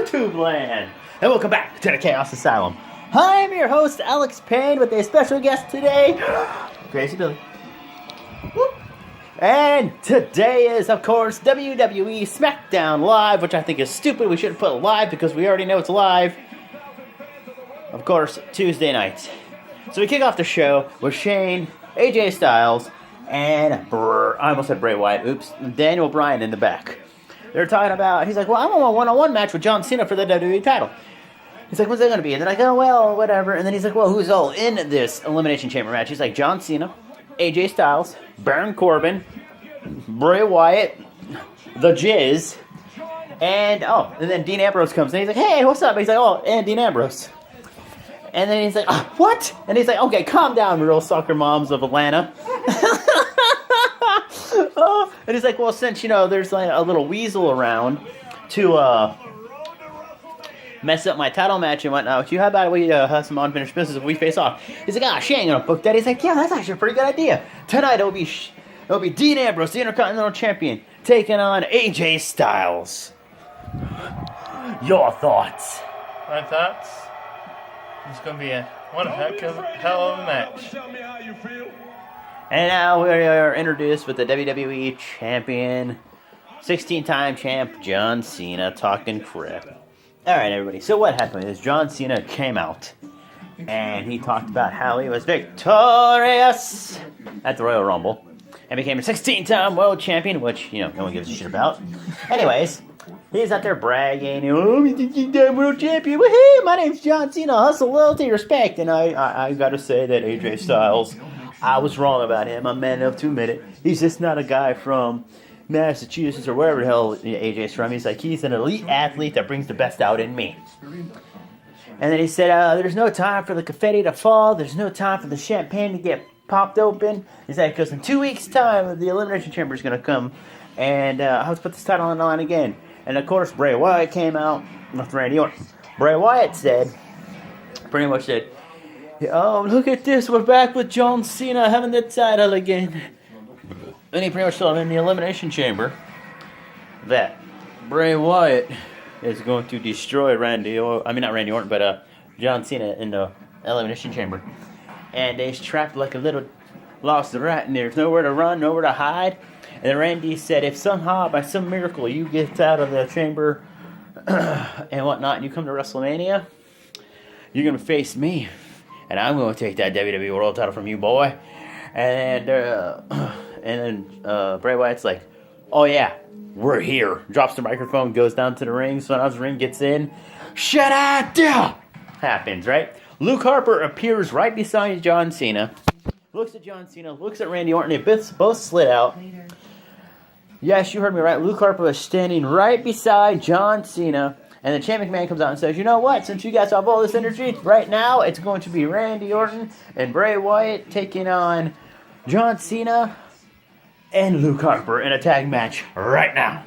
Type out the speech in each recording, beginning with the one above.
YouTube land, and welcome back to the Chaos Asylum. I'm your host, Alex Payne, with a special guest today, Crazy Billy. Whoop. And today is, of course, WWE Smackdown Live, which I think is stupid. We shouldn't put live because we already know it's live. Of course, Tuesday nights. So we kick off the show with Shane, AJ Styles, and I almost said Bray Wyatt. Oops, Daniel Bryan in the back. They're talking about, he's like, well, I want a one-on-one match with John Cena for the WWE title. He's like, when's that going to be? And they're like, oh, well, whatever. And then he's like, well, who's all in this Elimination Chamber match? He's like, John Cena, AJ Styles, Baron Corbin, Bray Wyatt, The Jizz, and then Dean Ambrose comes in. He's like, hey, what's up? He's like, oh, and Dean Ambrose. And then he's like, what? And he's like, okay, calm down, real soccer moms of Atlanta. And he's like, well, since, there's like a little weasel around to mess up my title match and whatnot, how about we have some unfinished business if we face off? He's like, she ain't gonna book that. He's like, yeah, that's actually a pretty good idea. Tonight it'll be Dean Ambrose, the Intercontinental Champion, taking on AJ Styles. Your thoughts? My thoughts? It's gonna be one hell of a match. And now we are introduced with the WWE Champion, 16-time champ, John Cena, talking crap. Alright, everybody, so what happened is John Cena came out, and he talked about how he was victorious at the Royal Rumble, and became a 16-time world champion, which, no one gives a shit about. Anyways, he's out there bragging, I'm a 16-time world champion, woohoo, my name's John Cena, hustle, loyalty, respect, and I gotta say that AJ Styles, I was wrong about him. I'm man enough to admit it. He's just not a guy from Massachusetts or wherever the hell AJ's from. He's like, he's an elite athlete that brings the best out in me. And then he said, there's no time for the confetti to fall. There's no time for the champagne to get popped open. He's like, because in 2 weeks' time, the Elimination Chamber is going to come. And let's put this title on the line again. And of course, Bray Wyatt came out with Randy Orton. Bray Wyatt pretty much said, oh, look at this, we're back with John Cena having the title again. And he pretty much told him in the Elimination Chamber that Bray Wyatt is going to destroy not Randy Orton, but John Cena in the Elimination Chamber. And he's trapped like a little lost rat, and there's nowhere to run, nowhere to hide. And then Randy said, if somehow, by some miracle, you get out of the chamber and whatnot, and you come to WrestleMania, you're going to face me. And I'm going to take that WWE World title from you, boy. And then Bray Wyatt's like, oh yeah, we're here. Drops the microphone, goes down to the ring. So now the ring gets in. Shut up! Happens, right? Luke Harper appears right beside John Cena. Looks at John Cena, looks at Randy Orton. They both slid out. Yes, you heard me right. Luke Harper was standing right beside John Cena. And then Shane McMahon comes out and says, you know what? Since you guys have all this energy, right now it's going to be Randy Orton and Bray Wyatt taking on John Cena and Luke Harper in a tag match right now.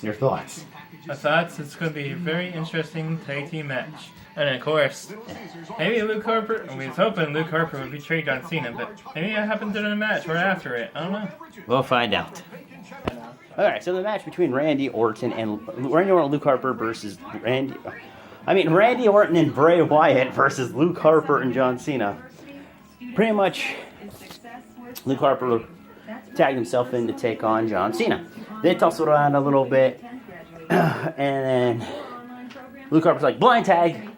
Your thoughts? My thoughts, it's going to be a very interesting tag team match. And of course, maybe Luke Harper, we was hoping Luke Harper would betray John Cena, but maybe it happened during the match right after it. I don't know. We'll find out. Alright, so the match between Randy Orton and Luke Harper versus Randy Orton and Bray Wyatt versus Luke Harper and John Cena. Pretty much, Luke Harper tagged himself in to take on John Cena. They tussled around a little bit, and then Luke Harper's like, blind tag.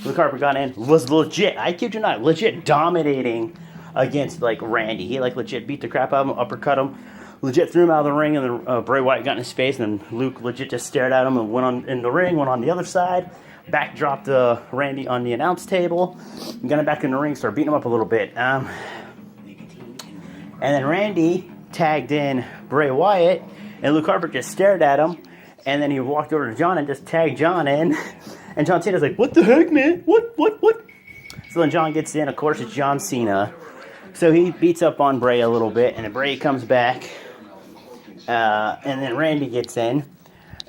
Luke Harper got in, was legit, I kid you not, legit dominating against Randy. He legit beat the crap out of him, uppercut him. Legit threw him out of the ring, and then Bray Wyatt got in his face, and then Luke legit just stared at him and went on in the ring, went on the other side, backdropped Randy on the announce table, and got him back in the ring, started beating him up a little bit. And then Randy tagged in Bray Wyatt, and Luke Harper just stared at him, and then he walked over to John and just tagged John in, and John Cena's like, what the heck, man? What? So then John gets in, of course it's John Cena, so he beats up on Bray a little bit, and then Bray comes back, and then Randy gets in,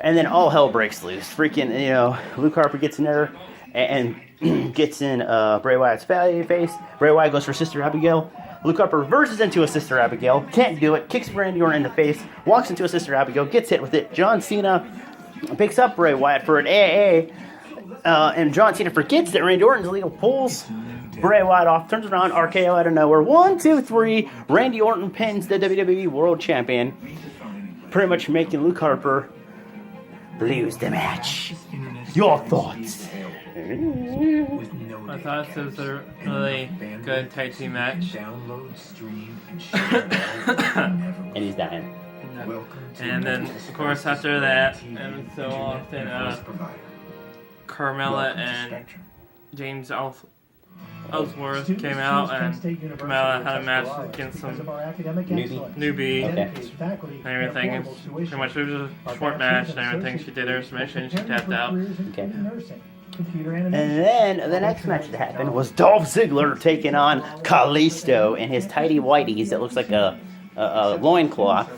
and then all hell breaks loose. Freaking, Luke Harper gets in there and gets in Bray Wyatt's face. Bray Wyatt goes for Sister Abigail. Luke Harper reverses into a Sister Abigail, can't do it, kicks Randy Orton in the face, walks into a Sister Abigail, gets hit with it. John Cena picks up Bray Wyatt for an AA, and John Cena forgets that Randy Orton's illegal, pulls Bray Wyatt off, turns around, RKO out of nowhere. 1, 2, 3. Randy Orton pins the WWE World Champion, pretty much making Luke Harper lose the match. Your thoughts? I thought this was a really good tag team match. And he's dying. And then, of course, after that, and so often, Carmella and James Ellsworth came out, and Carmella had a match against some newbie and everything. And pretty much it was a short match and everything. She did her submission, she tapped out. Okay. And then the next match that happened was Dolph Ziggler taking on Kalisto in his tidy whities that looks like a loincloth,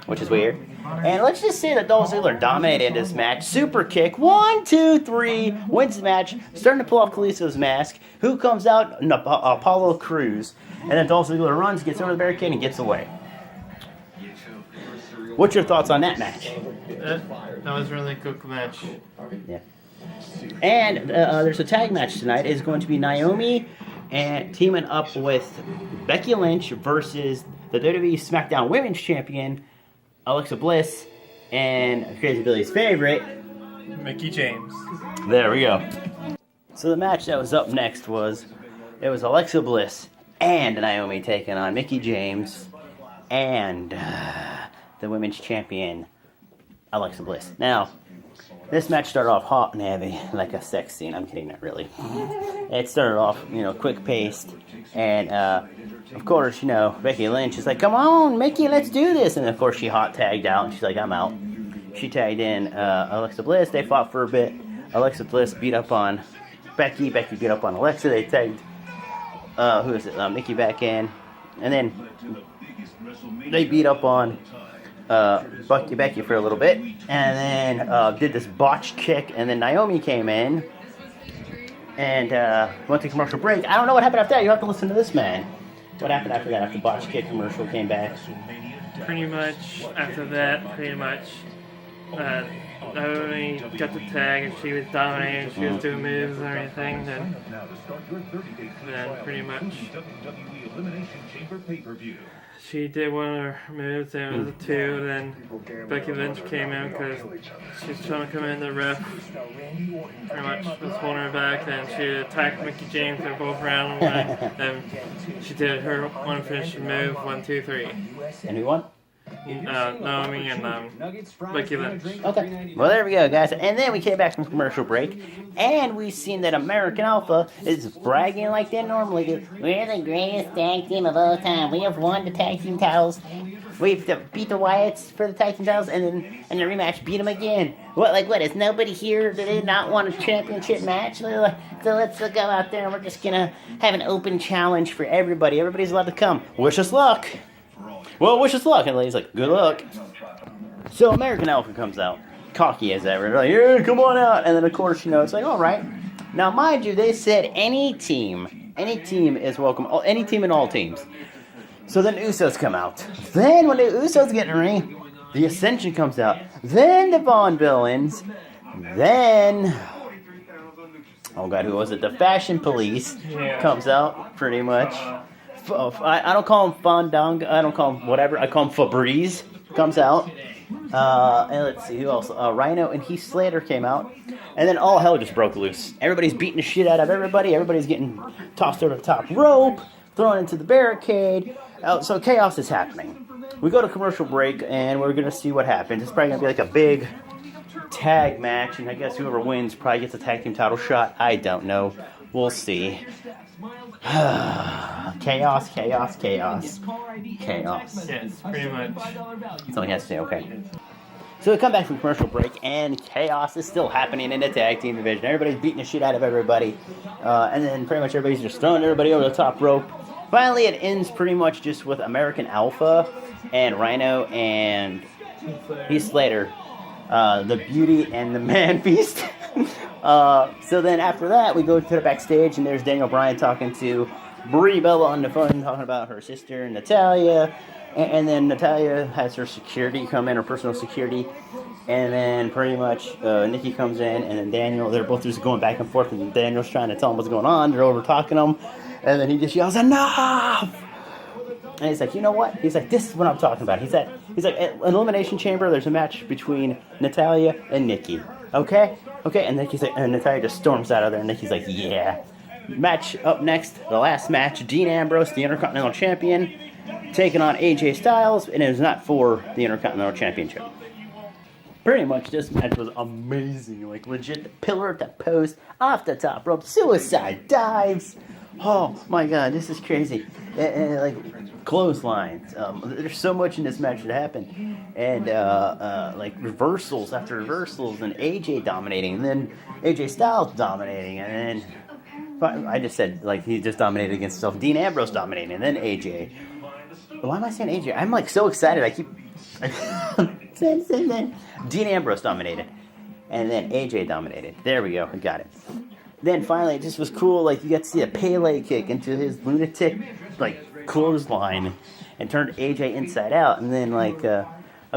which is weird. And let's just say that Dolph Ziggler dominated this match. Super kick, 1, 2, 3, wins the match, starting to pull off Kalisto's mask. Who comes out? Apollo Crews. And then Dolph Ziggler runs, gets over the barricade, and gets away. What's your thoughts on that match? That was a really good match. Yeah. And there's a tag match tonight. It's going to be Naomi and teaming up with Becky Lynch versus the WWE Smackdown Women's Champion, Alexa Bliss, and Crazy Billy's favorite, Mickie James. There we go. So the match that was up next was Alexa Bliss and Naomi taking on Mickie James and the Women's Champion, Alexa Bliss. Now, this match started off hot and heavy, like a sex scene. I'm kidding, not really. It started off, quick paced, and of course, Becky Lynch is like, "Come on, Mickey, let's do this!" And of course, she hot tagged out, and she's like, "I'm out." She tagged in Alexa Bliss. They fought for a bit. Alexa Bliss beat up on Becky. Becky beat up on Alexa. They tagged Mickey back in, and then they beat up on Becky for a little bit, and then did this botch kick, and then Naomi came in and went to commercial break. I don't know what happened after that. You have to listen to this, man. What happened after that? After the botch kick commercial came back? Pretty much after that, Naomi got the tag and she was dominating. She was doing moves and everything. Then pretty much she did one of her moves, and it was a 2. Then Becky Lynch came in because she was trying to come in. The ref pretty much was holding her back. Then she attacked Mickie James for both round one. Then she did her one finishing move, 1, 2, 3. And who won? Naomi and Becky Lynch. Okay. Well, there we go, guys. And then we came back from commercial break, and we've seen that American Alpha is bragging like they normally do. We're the greatest tag team of all time. We have won the tag team titles. We've beat the Wyatts for the tag team titles, and then in the rematch, beat them again. What, is nobody here? Do they not want a championship match? So let's go out there, and we're just going to have an open challenge for everybody. Everybody's allowed to come. Wish us luck. Well, wish us luck. And the lady's like, good luck. So American Alpha comes out, cocky as ever. They're like, yeah, come on out. And then, of course, it's like, all right. Now, mind you, they said any team is welcome. Any team and all teams. So then Usos come out. Then when the Usos get in the ring, the Ascension comes out. Then the Vaughn Villains. Then, oh God, who was it? The Fashion Police comes out, pretty much. I don't call him Fondang. I don't call him whatever. I call him Febreze. Comes out. And let's see, who else? Rhino and Heath Slater came out. And then all hell just broke loose. Everybody's beating the shit out of everybody. Everybody's getting tossed over the top rope, thrown into the barricade. So chaos is happening. We go to commercial break, and we're going to see what happens. It's probably going to be like a big tag match, and I guess whoever wins probably gets a tag team title shot. I don't know. We'll see. Chaos. Yes, pretty much. That's all he has to say, okay. So we come back from commercial break, and chaos is still happening in the tag team division. Everybody's beating the shit out of everybody. And then pretty much everybody's just throwing everybody over the top rope. Finally, it ends pretty much just with American Alpha and Rhino and Heath Slater. The Beauty and the Man Beast. So then after that, we go to the backstage, and there's Daniel Bryan talking to Brie Bella on the phone, talking about her sister, Natalya. And then Natalya has her security come in, her personal security. And then pretty much Nikki comes in, and then Daniel, they're both just going back and forth, and Daniel's trying to tell him what's going on. They're over talking him, and then he just yells, "Enough!" And he's like, "You know what?" He's like, "This is what I'm talking about." He's like, "At an Elimination Chamber, there's a match between Natalya and Nikki. Okay? Okay?" And Nikki's like, and Natalya just storms out of there, and Nikki's like, "Yeah." Match up next, the last match, Dean Ambrose, the Intercontinental Champion, taking on AJ Styles, and it was not for the Intercontinental Championship. Pretty much, this match was amazing. Like, legit, the pillar to post, off the top rope, suicide dives. Oh, my God, this is crazy. And like, clotheslines. There's so much in this match that happened. And, like, reversals after reversals, and AJ dominating, and then AJ Styles dominating, and then, I just said, like, he just dominated against himself. Dean Ambrose dominating, and then AJ. Why am I saying AJ? I'm, like, so excited. I keep... Dean Ambrose dominated, and then AJ dominated. There we go, I got it. Then finally, it just was cool. Like, you got to see a Pele kick into his lunatic, like, clothesline, and turned AJ inside out. And then like a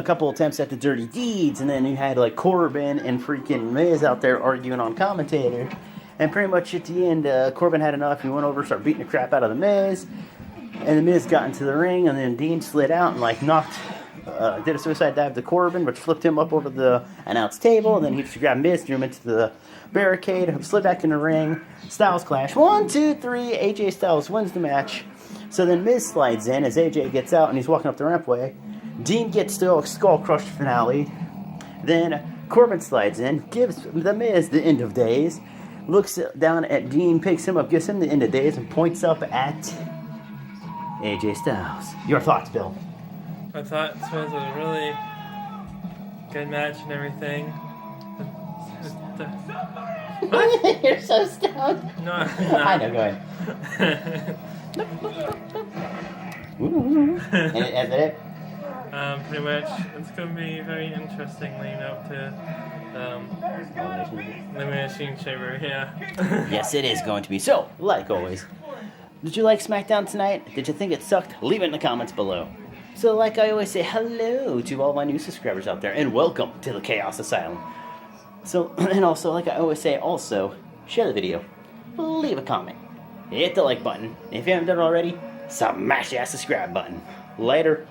couple attempts at the dirty deeds, and then you had like Corbin and freaking Miz out there arguing on commentator. And pretty much at the end, Corbin had enough. He went over, started beating the crap out of the Miz, and the Miz got into the ring, and then Dean slid out and like knocked. Did a suicide dive to Corbin, which flipped him up over the announce table, and then he just grabbed Miz, threw him into the barricade, slid back in the ring. Styles clash. 1, 2, 3. AJ Styles wins the match. So then Miz slides in as AJ gets out, and he's walking up the rampway. Dean gets to a skull crush finale. Then Corbin slides in, gives the Miz the end of days, looks down at Dean, picks him up, gives him the end of days, and points up at AJ Styles. Your thoughts, Bill? I thought this was a really good match and everything. What? You're so stoned. No, I know, go ahead. And is that it? Pretty much. It's going to be very interesting leading up to Elimination Chamber, yeah. Yes, it is going to be. So, like always, did you like SmackDown tonight? Did you think it sucked? Leave it in the comments below. So, like I always say, hello to all my new subscribers out there, and welcome to the Chaos Asylum. So, and also, like I always say, also, share the video, leave a comment, hit the like button. If you haven't done it already, smash that subscribe button. Later.